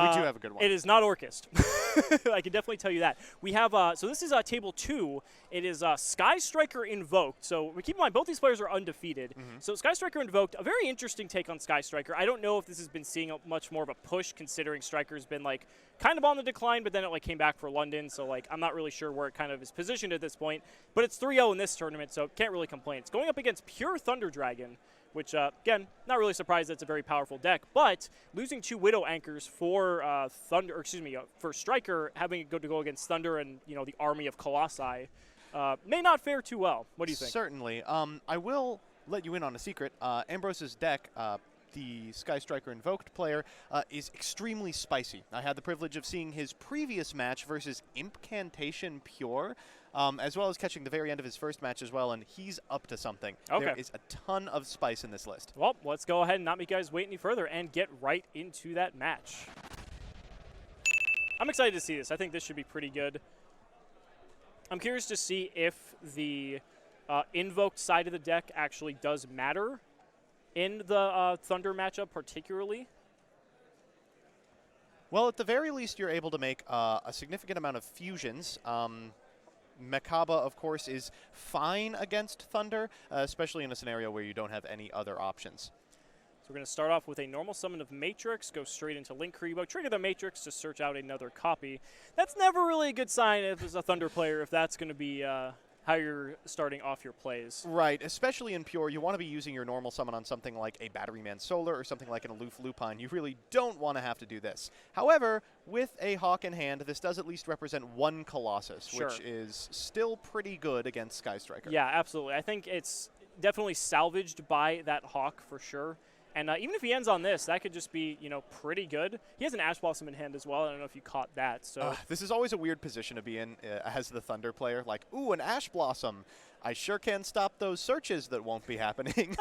We do have a good one. It is not Orchest. I can definitely tell you that. We have, so this is table 2. It is Sky Striker Invoked. So keep in mind, both these players are undefeated. So Sky Striker Invoked, a very interesting take on Sky Striker. I don't know if this has been seeing much more of a push, considering Striker's been like kind of on the decline, but then it like came back for London. So like I'm not really sure where it kind of is positioned at this point. But it's 3-0 in this tournament, so can't really complain. It's going up against Pure Thunder Dragon, which, again, not really surprised that's a very powerful deck. But losing 2 Widow Anchors for for Striker, having to go against Thunder and, the army of Colossi, may not fare too well. What do you think? Certainly. I will let you in on a secret. Ambrose's deck, the Sky Striker Invoked player, is extremely spicy. I had the privilege of seeing his previous match versus Incantation Pure, as well as catching the very end of his first match as well, and he's up to something. Okay. There is a ton of spice in this list. Well, let's go ahead and not make you guys wait any further and get right into that match. I'm excited to see this. I think this should be pretty good. I'm curious to see if the Invoked side of the deck actually does matter in the Thunder matchup particularly. Well, at the very least, you're able to make a significant amount of fusions. Mekaba, of course, is fine against Thunder, especially in a scenario where you don't have any other options. So we're going to start off with a normal summon of Matrix, go straight into Link Kuriboh, trigger the Matrix to search out another copy. That's never really a good sign if it's a Thunder player, if that's going to be how you're starting off your plays. Right, especially in Pure, you want to be using your normal summon on something like a Batteryman Solar or something like an Aloof Lupine. You really don't want to have to do this. However, with a Hawk in hand, this does at least represent 1 Colossus, which is still pretty good against Sky Striker. Yeah, absolutely. I think it's definitely salvaged by that Hawk for sure. And even if he ends on this, that could just be, pretty good. He has an Ash Blossom in hand as well. I don't know if you caught that. So this is always a weird position to be in as the Thunder player. Like, ooh, an Ash Blossom. I sure can stop those searches that won't be happening.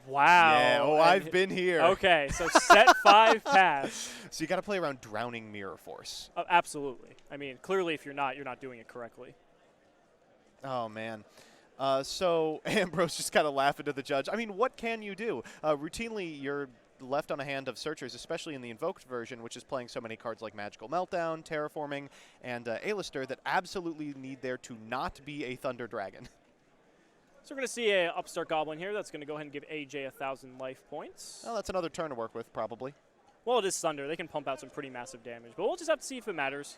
Wow. Yeah, I've been here. Okay, so set 5 pass. So you got to play around Drowning Mirror Force. Absolutely. I mean, clearly if you're not doing it correctly. Oh, man. So Ambrose just kind of laughing to the judge. I mean, what can you do? Routinely, you're left on a hand of searchers, especially in the Invoked version, which is playing so many cards like Magical Meltdown, Terraforming, and Alistair that absolutely need there to not be a Thunder Dragon. So we're going to see a Upstart Goblin here. That's going to go ahead and give AJ 1,000 life points. Well, that's another turn to work with, probably. Well, it is Thunder. They can pump out some pretty massive damage, but we'll just have to see if it matters.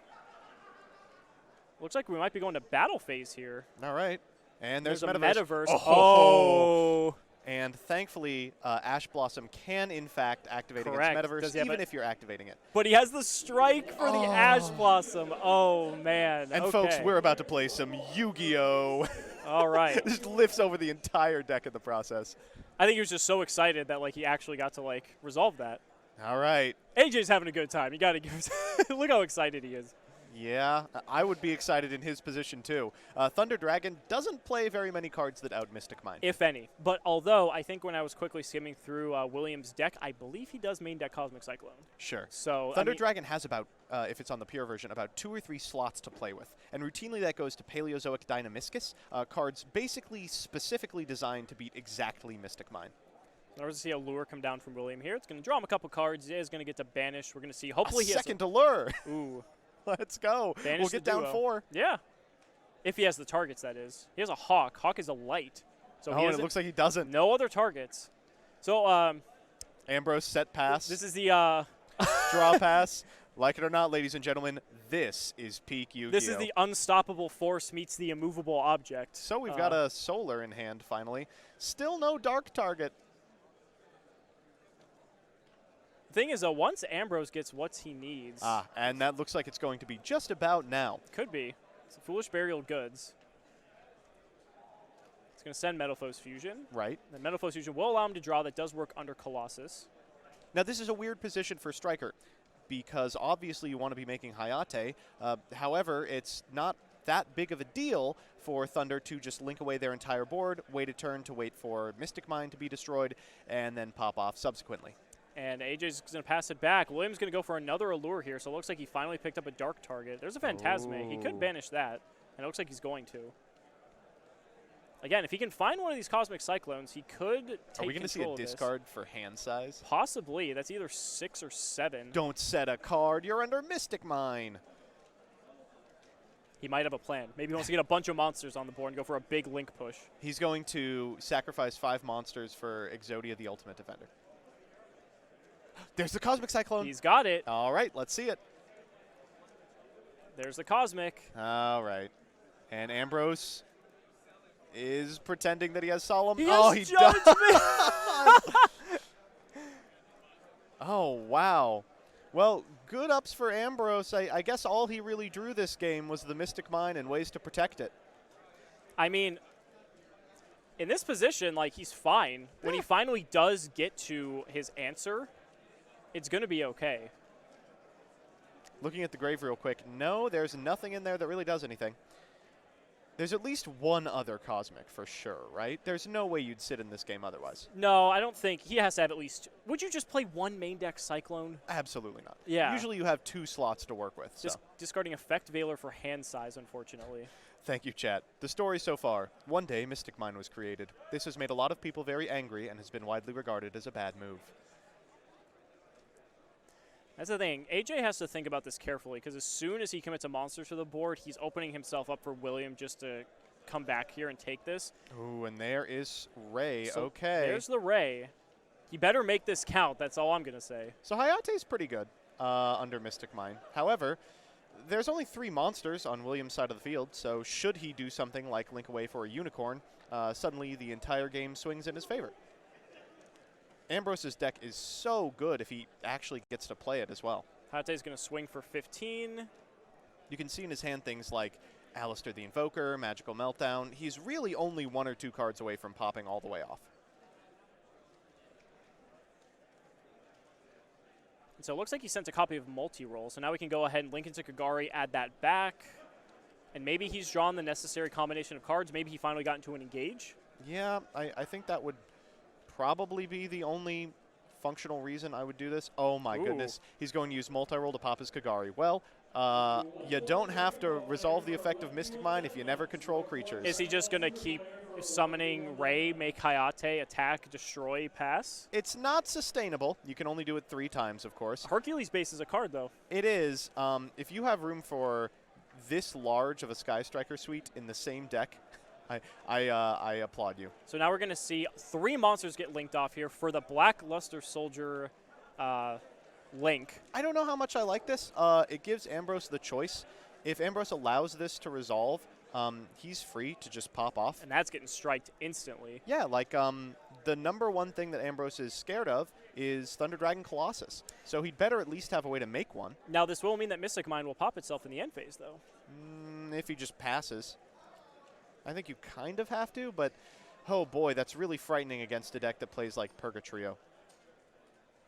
Looks like we might be going to battle phase here. All right. And there's a Metaverse. Oh. And thankfully, Ash Blossom can, in fact, activate Correct. against Metaverse, even if you're activating it. But he has the strike for the Ash Blossom. Oh, man. And, folks, we're about to play some Yu-Gi-Oh! All right. Just lifts over the entire deck in the process. I think he was just so excited that, he actually got to, resolve that. All right. AJ's having a good time. You got to give him look how excited he is. Yeah, I would be excited in his position, too. Thunder Dragon doesn't play very many cards that out Mystic Mine. If any. But although I think when I was quickly skimming through William's deck, I believe he does main deck Cosmic Cyclone. Sure. So Thunder Dragon has about, if it's on the pure version, about 2 or 3 slots to play with. And routinely that goes to Paleozoic Dynamiscus, cards basically specifically designed to beat exactly Mystic Mine. We're going to see a lure come down from William here. It's going to draw him a couple cards. He is going to get to banish. We're going to see, hopefully he has second to lure. Ooh. Let's go. Banish we'll get down 4. Yeah. If he has the targets, that is. He has a Hawk. Hawk is a light. So it looks like he doesn't. No other targets. So, Ambrose set pass. This is the draw pass. Like it or not, ladies and gentlemen, this is peak Yu-Gi-Oh! This is the unstoppable force meets the immovable object. So we've got a solar in hand finally. Still no dark target. Thing is, once Ambrose gets what he needs. And that looks like it's going to be just about now. Could be. It's a Foolish Burial Goods. It's going to send Metalfoes Fusion. Right. And Metalfoes Fusion will allow him to draw. That does work under Colossus. Now, this is a weird position for Striker because obviously you want to be making Hayate. However, it's not that big of a deal for Thunder to just link away their entire board, wait a turn to wait for Mystic Mine to be destroyed, and then pop off subsequently. And AJ's going to pass it back. William's going to go for another Allure here, so it looks like he finally picked up a dark target. There's a Phantasme. He could banish that, and it looks like he's going to. Again, if he can find one of these Cosmic Cyclones, he could take Are we going to see control a of this. discard for hand size? Possibly. That's either 6 or 7. Don't set a card. You're under Mystic Mine. He might have a plan. Maybe he wants to get a bunch of monsters on the board and go for a big Link push. He's going to sacrifice 5 monsters for Exodia, the Ultimate Defender. There's the Cosmic Cyclone. He's got it. All right, let's see it. There's the Cosmic. All right. And Ambrose is pretending that he has Solemn. He oh, has he Judgment. does. Oh, wow. Well, good ups for Ambrose. I guess all he really drew this game was the Mystic Mine and ways to protect it. I mean, in this position, like, he's fine. When he finally does get to his answer, it's going to be okay. Looking at the grave real quick. No, there's nothing in there that really does anything. There's at least one other Cosmic for sure, right? There's no way you'd sit in this game otherwise. No, I don't think. He has to have at least. Would you just play one main deck Cyclone? Absolutely not. Yeah. Usually you have 2 slots to work with. Just discarding Effect Veiler for hand size, unfortunately. Thank you, chat. The story so far. One day, Mystic Mine was created. This has made a lot of people very angry and has been widely regarded as a bad move. That's the thing. AJ has to think about this carefully because as soon as he commits a monster to the board, he's opening himself up for William just to come back here and take this. Ooh, and there is Ray. So okay. There's the Ray. He better make this count. That's all I'm going to say. So Hayate's pretty good under Mystic Mine. However, there's only 3 monsters on William's side of the field, so should he do something like link away for a Unicorn, suddenly the entire game swings in his favor. Ambrose's deck is so good if he actually gets to play it as well. Hayate's going to swing for 15. You can see in his hand things like Alistair the Invoker, Magical Meltdown. He's really only 1 or 2 cards away from popping all the way off. And so it looks like he sent a copy of Multi-Roll, so now we can go ahead and link into Kagari, add that back. And maybe he's drawn the necessary combination of cards. Maybe he finally got into an Engage. Yeah, I think that would probably be the only functional reason I would do this. Oh my goodness. He's going to use multi-roll to pop his Kagari. Well, you don't have to resolve the effect of Mystic Mine if you never control creatures. Is he just going to keep summoning Ray, make Hayate attack, destroy, pass? It's not sustainable. You can only do it 3 times, of course. Hercules base is a card, though. It is. If you have room for this large of a Sky Striker suite in the same deck, I applaud you. So now we're going to see 3 monsters get linked off here for the Black Luster Soldier link. I don't know how much I like this. It gives Ambrose the choice. If Ambrose allows this to resolve, he's free to just pop off. And that's getting striked instantly. Yeah, like the number 1 thing that Ambrose is scared of is Thunder Dragon Colossus. So he'd better at least have a way to make one. Now this will mean that Mystic Mine will pop itself in the end phase, though. If he just passes. I think you kind of have to, but oh boy, that's really frightening against a deck that plays like Purgatrio.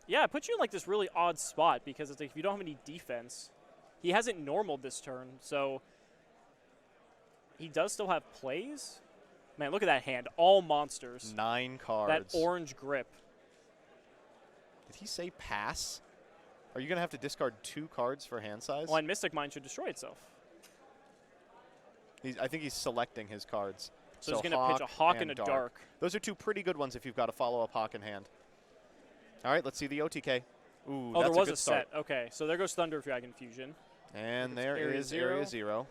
Yeah, it puts you in like this really odd spot because it's like if you don't have any defense, he hasn't normaled this turn, so he does still have plays. Man, look at that hand. All monsters. 9 cards. That orange grip. Did he say pass? Are you going to have to discard 2 cards for hand size? Well, and Mystic Mine should destroy itself. I think he's selecting his cards. So he's going to pitch a Hawk and a Dark. Those are 2 pretty good ones if you've got a follow-up Hawk in hand. All right, let's see the OTK. Ooh, oh, that's there was a good a start. set. Okay, so there goes Thunder Dragon Fusion. And there is Area 0.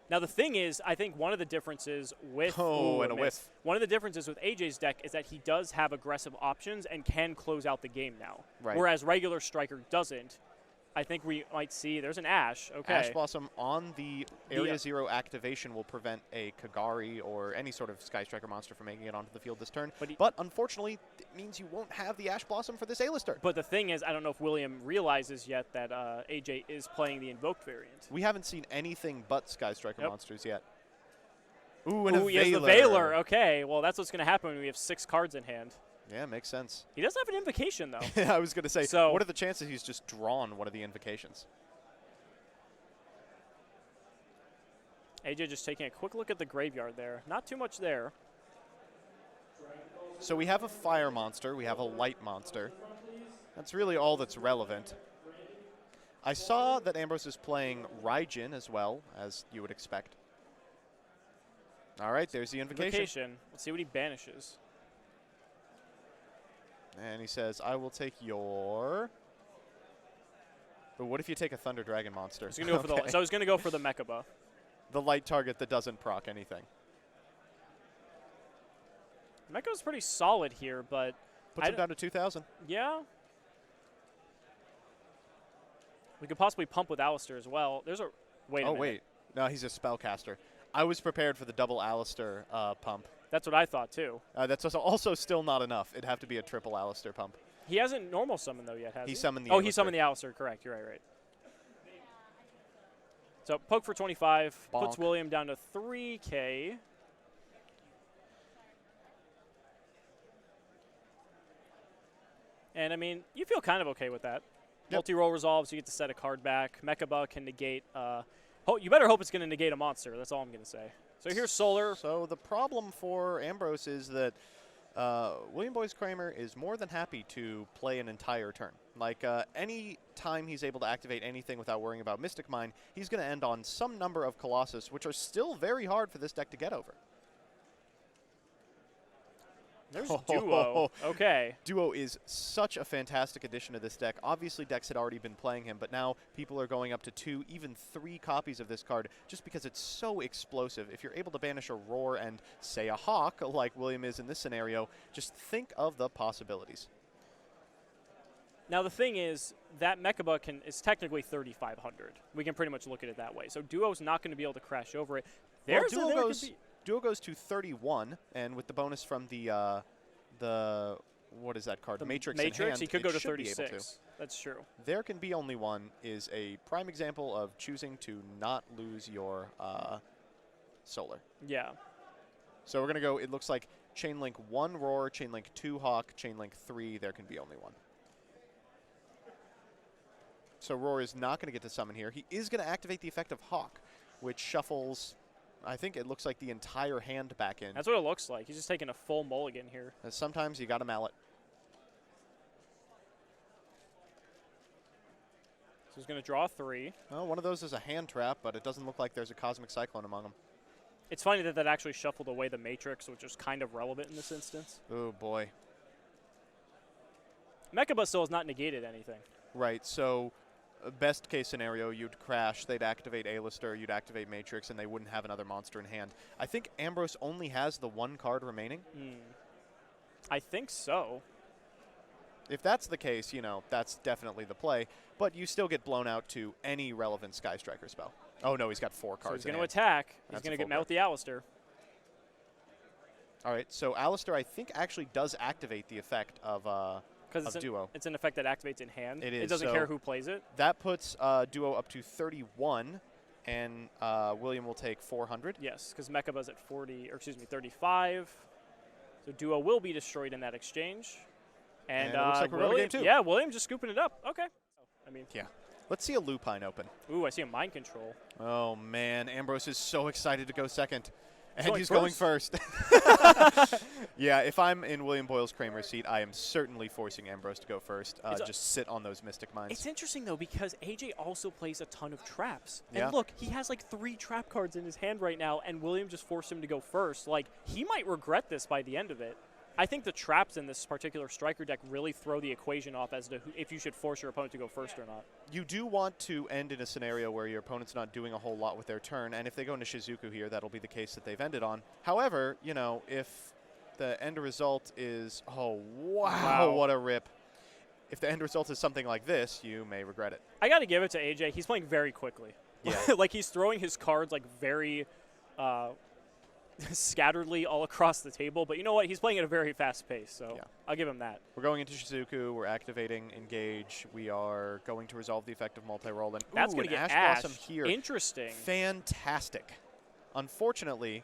Now the thing is, I think one of the differences with and a whiff. One of the differences with AJ's deck is that he does have aggressive options and can close out the game now. Right. Whereas regular Striker doesn't. I think we might see there's an Ash. Okay. Ash Blossom on the Area 0 activation will prevent a Kagari or any sort of Sky Striker monster from making it onto the field this turn. But unfortunately, it means you won't have the Ash Blossom for this A-lister. But the thing is, I don't know if William realizes yet that AJ is playing the Invoked variant. We haven't seen anything but Sky Striker monsters yet. Ooh, and a he has the Veiler. Okay, well, that's what's going to happen when we have 6 cards in hand. Yeah, makes sense. He does have an Invocation, though. I was going to say, so, what are the chances he's just drawn one of the Invocations? AJ just taking a quick look at the graveyard there. Not too much there. So we have a fire monster. We have a light monster. That's really all that's relevant. I saw that Ambrose is playing Raijin as well, as you would expect. All right, there's the invocation. Let's see what he banishes. And he says, I will take your... But what if you take a Thunder Dragon monster? I was gonna go for the, so I was going to go for the Mecha buff. The light target that doesn't proc anything. Mecha's pretty solid here, but... Puts him down to 2,000. Yeah. We could possibly pump with Alistair as well. There's a... Wait a minute. Oh, wait. No, he's a spellcaster. I was prepared for the double Alistair pump. That's what I thought, too. That's also still not enough. It'd have to be a triple Alistair pump. He hasn't normal summoned, though, yet, has he? He summoned the Oh, Alistair. he summoned the Alistair. Correct. You're right. So, poke for 25. Bonk. Puts William down to 3K. And, I mean, you feel kind of okay with that. Yep. Multi-roll resolves, you get to set a card back. Mechaba can negate... you better hope it's going to negate a monster. That's all I'm going to say. So here's Solar. So the problem for Ambrose is that William Boyce Kramer is more than happy to play an entire turn. Like, any time he's able to activate anything without worrying about Mystic Mine, he's going to end on some number of Colossus, which are still very hard for this deck to get over. There's Duo. Okay. Duo is such a fantastic addition to this deck. Obviously, decks had already been playing him, but now people are going up to 2, even 3 copies of this card just because it's so explosive. If you're able to banish a Roar and, say, a Hawk, like William is in this scenario, just think of the possibilities. Now, the thing is, that Mechaba is technically 3,500. We can pretty much look at it that way. So Duo's not going to be able to crash over it. Duo goes to 31, and with the bonus from the what is that card? The Matrix. Matrix. In hand, He could go to should be able 36. That's true. There can be only one is a prime example of choosing to not lose your Solar. Yeah. So we're gonna go. It looks like Chainlink 1 Roar, Chainlink 2 Hawk, Chainlink 3. There can be only one. So Roar is not going to get to summon here. He is going to activate the effect of Hawk, which shuffles. I think it looks like the entire hand back in. That's what it looks like. He's just taking a full mulligan here. Sometimes you got to mallet. So he's going to draw 3. Well, one of those is a hand trap, but it doesn't look like there's a Cosmic Cyclone among them. It's funny that actually shuffled away the Matrix, which is kind of relevant in this instance. Oh, boy. Mechaba still has not negated anything. Right, so best case scenario, you'd crash, they'd activate Alistair, you'd activate Matrix, and they wouldn't have another monster in hand. I think Ambrose only has the 1 card remaining. I think so. If that's the case, you know, that's definitely the play. But you still get blown out to any relevant Sky Striker spell. Oh, no, he's got 4 cards So he's in going to hand. attack. He's That's going a to get full met card. with the Alistair. All right, so Alistair, I think, actually does activate the effect of Duo. It's an effect that activates in hand. It is. It doesn't So care who plays it. That puts Duo up to 31, and William will take 400. Yes, because Mechaba's at 35. So Duo will be destroyed in that exchange. And it looks like we're going to William, game 2. yeah, William just scooping it up. Okay. Yeah. Let's see a Lupine open. Ooh, I see a mind control. Oh, man. Ambrose is so excited to go second. And going he's going first. Yeah, if I'm in William Boyle's Kramer seat, I am certainly forcing Ambrose to go first. Just sit on those Mystic Mines. It's interesting, though, because AJ also plays a ton of traps. Yeah. And look, he has like 3 trap cards in his hand right now, and William just forced him to go first. Like, he might regret this by the end of it. I think the traps in this particular striker deck really throw the equation off as to if you should force your opponent to go first or not. You do want to end in a scenario where your opponent's not doing a whole lot with their turn, and if they go into Shizuku here, that'll be the case that they've ended on. However, you know, if the end result is, oh, wow, what a rip. If the end result is something like this, you may regret it. I got to give it to AJ. He's playing very quickly. Yeah. Like, he's throwing his cards like very scatteredly all across the table, but you know what? He's playing at a very fast pace, so Yeah. I'll give him that. We're going into Shizuku. We're activating Engage. We are going to resolve the effect of multi-roll. And That's going an to get Ash Blossom here. Interesting. Fantastic. Unfortunately,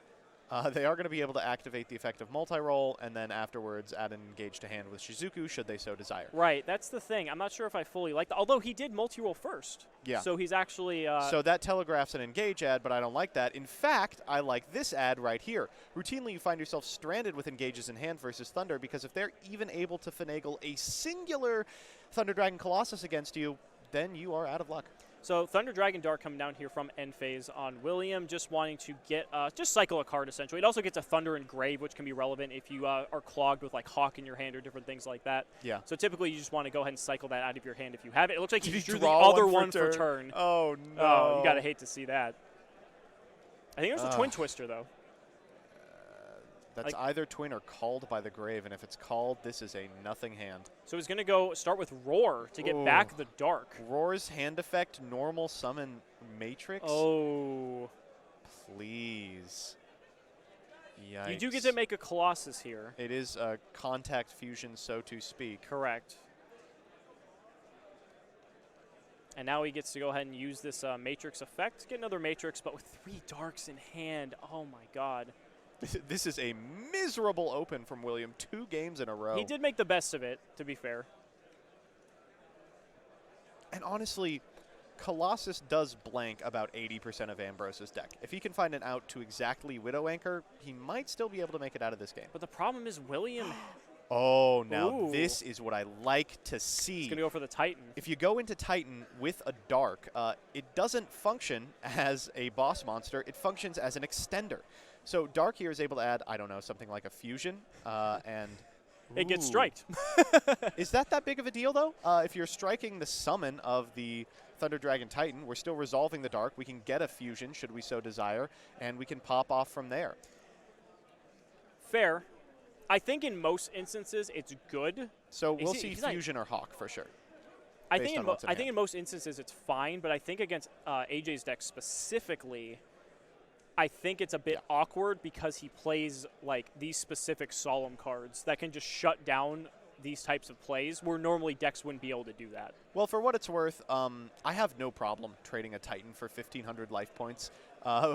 they are going to be able to activate the effect of multi-roll and then afterwards add an Engage to hand with Shizuku should they so desire. Right, that's the thing. I'm not sure if I fully like that, although he did multi-roll first. Yeah. So he's actually... so that telegraphs an Engage ad, but I don't like that. In fact, I like this ad right here. Routinely, you find yourself stranded with Engages in hand versus Thunder because if they're even able to finagle a singular Thunder Dragon Colossus against you, then you are out of luck. So Thunder Dragon Dark coming down here from end phase on William, just wanting to get just cycle a card essentially. It also gets a Thunder Engrave, which can be relevant if you are clogged with like Hawk in your hand or different things like that. Yeah. So typically you just want to go ahead and cycle that out of your hand if you have it. It looks like Did he he drew the draw other one one for for turn. Oh no! Oh, you gotta hate to see that. I think there's a Twin Twister though. That's either twin or called by the grave, and if it's called, this is a nothing hand. So he's going to go start with Roar to get back the Dark. Roar's hand effect, normal summon Matrix? Oh. Please. Yikes. You do get to make a Colossus here. It is a contact fusion, so to speak. Correct. And now he gets to go ahead and use this Matrix effect, get another Matrix, but with 3 Darks in hand. Oh my god. This is a miserable open from William, 2 games in a row. He did make the best of it, to be fair. And honestly, Colossus does blank about 80% of Ambrose's deck. If he can find an out to exactly Widow Anchor, he might still be able to make it out of this game. But the problem is William... Oh, now Ooh. this is what I like to see. He's going to go for the Titan. If you go into Titan with a Dark, it doesn't function as a boss monster. It functions as an extender. So Dark here is able to add, I don't know, something like a fusion, and... It gets striked. Is that big of a deal, though? If you're striking the summon of the Thunder Dragon Titan, we're still resolving the Dark. We can get a fusion, should we so desire, and we can pop off from there. Fair. I think in most instances it's good. So we'll see fusion or Hawk for sure. I think in most instances it's fine, but I think against AJ's deck specifically, I think it's a bit awkward because he plays like these specific Solemn cards that can just shut down these types of plays where normally decks wouldn't be able to do that. Well, for what it's worth, I have no problem trading a Titan for 1,500 life points,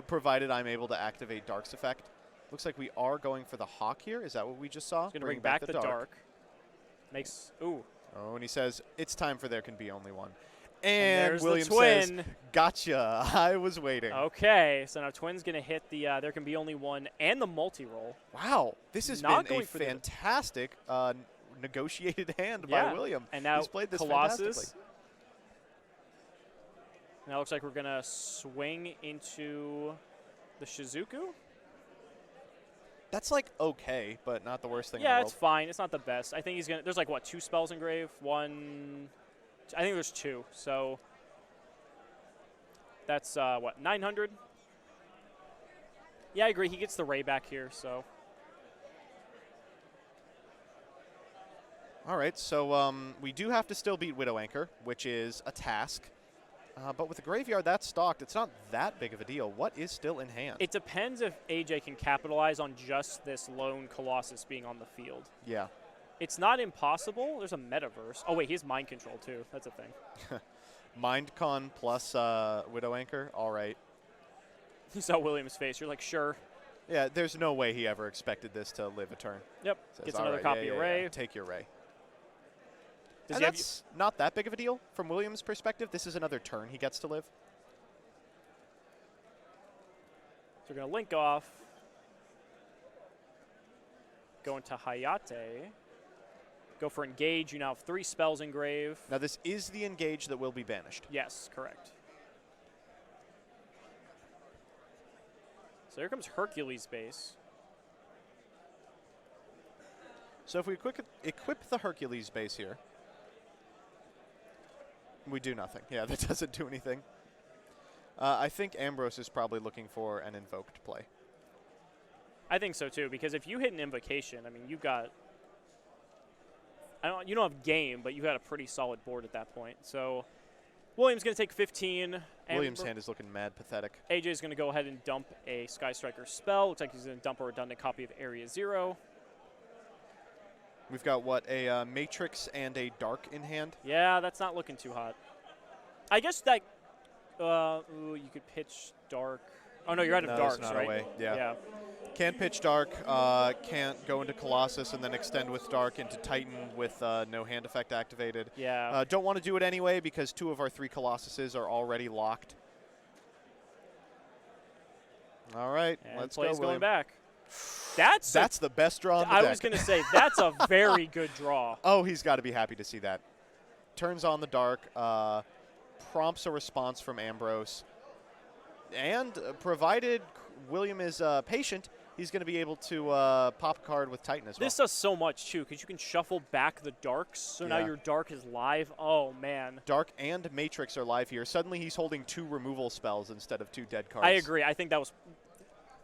provided I'm able to activate Dark's effect. Looks like we are going for the Hawk here. Is that what we just saw? He's going to bring back the Dark. Makes, ooh. Oh, and he says, it's time for there can be only one. And William the twin. says, gotcha, I was waiting. Okay, so now Twin's going to hit the there can be only one and the multi-roll. Wow, this has Not been a going for the- fantastic negotiated hand Yeah, by William. and now He's played this Colossus. fantastically. Now it looks like we're going to swing into the Shizuku. That's like okay, but not the worst thing in the Yeah, world. it's fine. It's not the best. I think he's going to – there's like, what, 2 spells engrave? One – I think there's 2. So that's, what, 900? Yeah, I agree. He gets the Ray back here, so. All right, so we do have to still beat Widow Anchor, which is a task. But with the graveyard that's stocked, it's not that big of a deal. What is still in hand? It depends if AJ can capitalize on just this lone Colossus being on the field. Yeah. It's not impossible. There's a metaverse. Oh, wait, he has mind control, too. That's a thing. Mindcon plus Widow Anchor, all right. You saw William's face. You're like, sure. Yeah, there's no way he ever expected this to live a turn. Yep. Says, Gets all another right, copy of Ray. Yeah. Take your Ray. Does And he have that's not that big of a deal from William's perspective. This is another turn he gets to live. So we're going to link off. Go into Hayate. Go for engage. You now have 3 spells engrave. Now this is the engage that will be banished. Yes, correct. So here comes Hercules base. So if we equip the Hercules base here, we do nothing. Yeah, that doesn't do anything. I think Ambrose is probably looking for an invoked play. I think so too, because if you hit an invocation, I mean, you've got. You don't have game, but you got a pretty solid board at that point. So William's going to take 15. William's hand is looking mad pathetic. AJ's going to go ahead and dump a Sky Striker spell. Looks like he's going to dump a redundant copy of Area 0. We've got, what, a Matrix and a Dark in hand? Yeah, that's not looking too hot. I guess that, ooh, you could pitch Dark. Oh, no, you're out of Darks, not right? A way. Yeah. Can't pitch Dark, can't go into Colossus and then extend with Dark into Titan with no hand effect activated. Yeah. Don't want to do it anyway because 2 of our 3 Colossuses are already locked. All right, And let's play's go, going William. back. That's the best draw in the I deck. was going to say, that's a very good draw. Oh, he's got to be happy to see that. Turns on the Dark. prompts a response from Ambrose. And provided William is patient, he's going to be able to pop a card with Titan as well. This does so much, too, because you can shuffle back the Darks, so now your Dark is live. Oh, man. Dark and Matrix are live here. Suddenly he's holding 2 removal spells instead of 2 dead cards. I agree. I think that was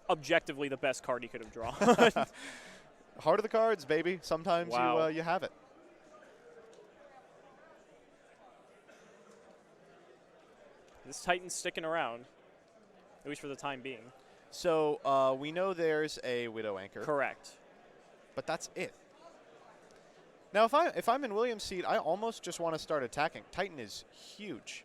objectively the best card he could have drawn. Heart of the cards, baby. Sometimes you have it. This Titan's sticking around, at least for the time being. So we know there's a Widow Anchor. Correct. But that's it. Now, if I'm in William's seat, I almost just want to start attacking. Titan is huge.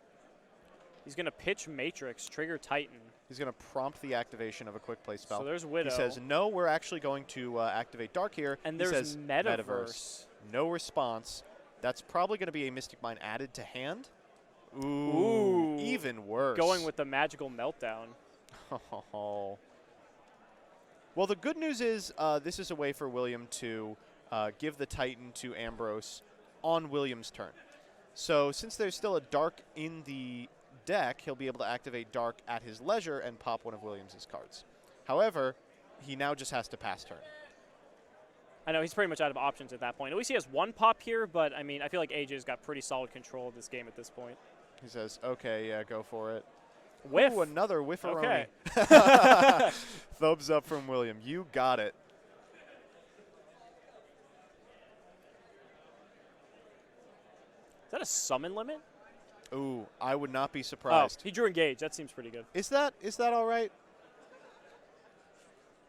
He's going to pitch Matrix, trigger Titan. He's going to prompt the activation of a quick play spell. So there's Widow. He says, no, we're actually going to activate Dark here. And he there's says, Metaverse. No response. That's probably going to be a Mystic Mine added to hand. Ooh. Even worse. Going with the magical meltdown. Well, the good news is this is a way for William to give the Titan to Ambrose on William's turn. So since there's still a Dark in the deck, he'll be able to activate Dark at his leisure and pop one of Williams' cards. However, he now just has to pass turn. I know, he's pretty much out of options at that point. At least he has 1 pop here, but, I mean, I feel like AJ's got pretty solid control of this game at this point. He says, okay, yeah, go for it. Whiff. Ooh, another whiffaroni. Okay. Thumbs up from William. You got it. Is that a summon limit? Ooh, I would not be surprised. Oh, he drew Engage. That seems pretty good. Is that all right?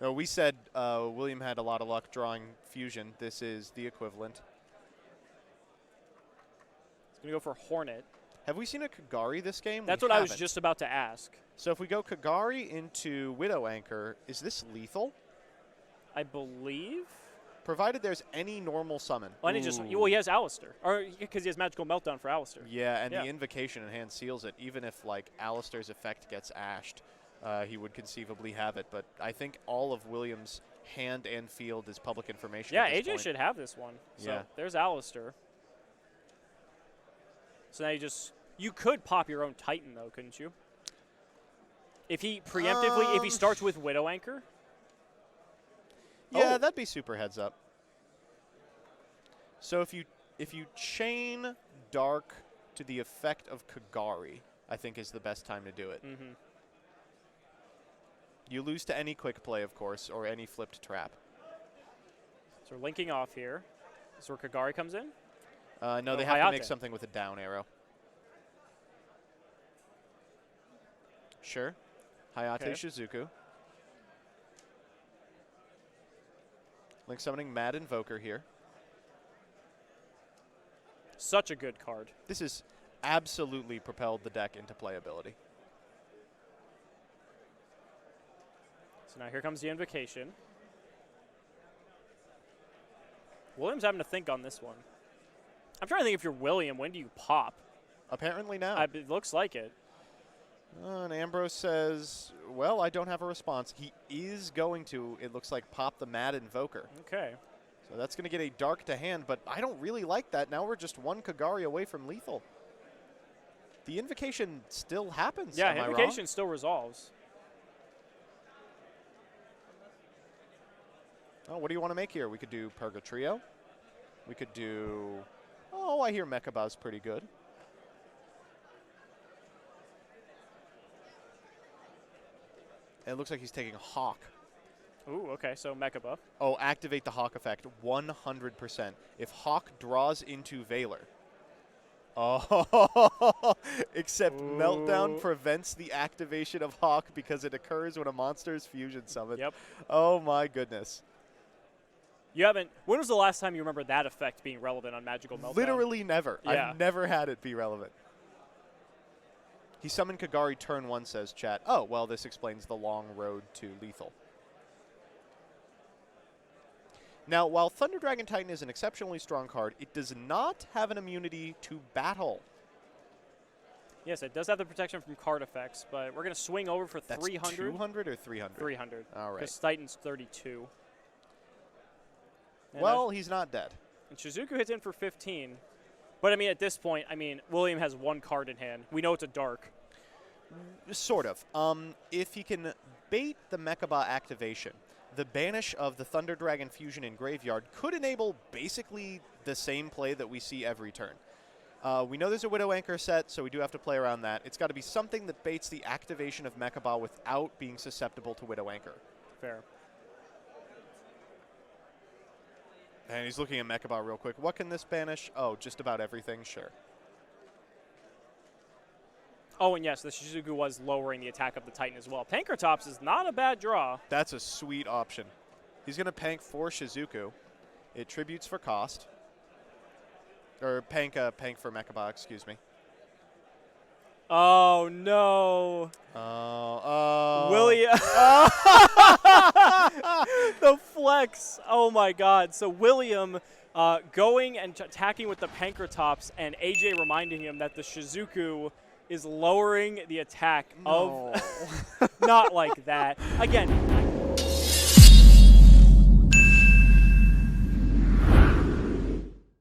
No, we said William had a lot of luck drawing Fusion. This is the equivalent. He's going to go for Hornet. Have we seen a Kagari this game? That's we what haven't. I was just about to ask. So if we go Kagari into Widow Anchor, is this lethal? I believe. Provided there's any normal summon. Well, he has Alistair. Or because he has Magical Meltdown for Alistair. Yeah, and the Invocation in hand seals it. Even if, like, Alistair's effect gets ashed, he would conceivably have it. But I think all of Williams' hand and field is public information. Yeah, at this AJ point. should have this one. So there's Alistair. So now you could pop your own Titan, though, couldn't you? If he preemptively, if he starts with Widow Anchor. Yeah, that'd be super heads up. So if you chain Dark to the effect of Kagari, I think is the best time to do it. Mm-hmm. You lose to any quick play, of course, or any flipped trap. So we're linking off here. This is where Kagari comes in? No, they have to make something with a down arrow. Sure. Hayate Shizuku. Link summoning Mad Invoker here. Such a good card. This has absolutely propelled the deck into playability. So now here comes the Invocation. William's having to think on this one. I'm trying to think if you're William, when do you pop? Apparently now. It looks like it. And Ambrose says, well, I don't have a response. He is going to, it looks like, pop the Mad Invoker. Okay. So that's going to get a Dark to hand, but I don't really like that. Now we're just 1 Kagari away from lethal. The Invocation still happens, Yeah, am I Invocation wrong? still resolves. Oh, what do you want to make here? We could do Purgatrio. We could do, oh, I hear Mechabuzz pretty good. And it looks like he's taking Hawk. Ooh, okay, so Mecha buff. Oh, activate the Hawk effect 100%. If Hawk draws into Valor. Oh, except Meltdown prevents the activation of Hawk because it occurs when a monster is fusion summoned. Yep. Oh my goodness. You haven't. When was the last time you remember that effect being relevant on Magical Meltdown? Literally never. Yeah. I've never had it be relevant. He summoned Kagari turn 1, says chat. Oh, well, this explains the long road to lethal. Now, while Thunder Dragon Titan is an exceptionally strong card, it does not have an immunity to battle. Yes, it does have the protection from card effects, but we're going to swing over for That's 300. 200 or 300? 300. All right. Because Titan's 32. And well, he's not dead. and Shizuku hits in for 15. But, I mean, at this point, I mean, William has one card in hand. We know it's a dark. Sort of. If he can bait the Mechaba activation, the banish of the Thunder Dragon Fusion in Graveyard could enable basically the same play that we see every turn. We know there's a Widow Anchor set, so we do have to play around that. It's got to be something that baits the activation of Mechaba without being susceptible to Widow Anchor. Fair. And he's looking at Mechaba real quick. What can this banish? Oh, just about everything, sure. Oh, and yes, the Shizuku was lowering the attack of the Titan as well. Pankratops is not a bad draw. That's a sweet option. He's going to Pank for Shizuku. It tributes for cost. Or Pank for Mechaba, excuse me. Oh, no. William. The flex. Oh, my God. So William going and attacking with the Pankratops, and AJ reminding him that the Shizuku is lowering the attack of... Not like that. Again,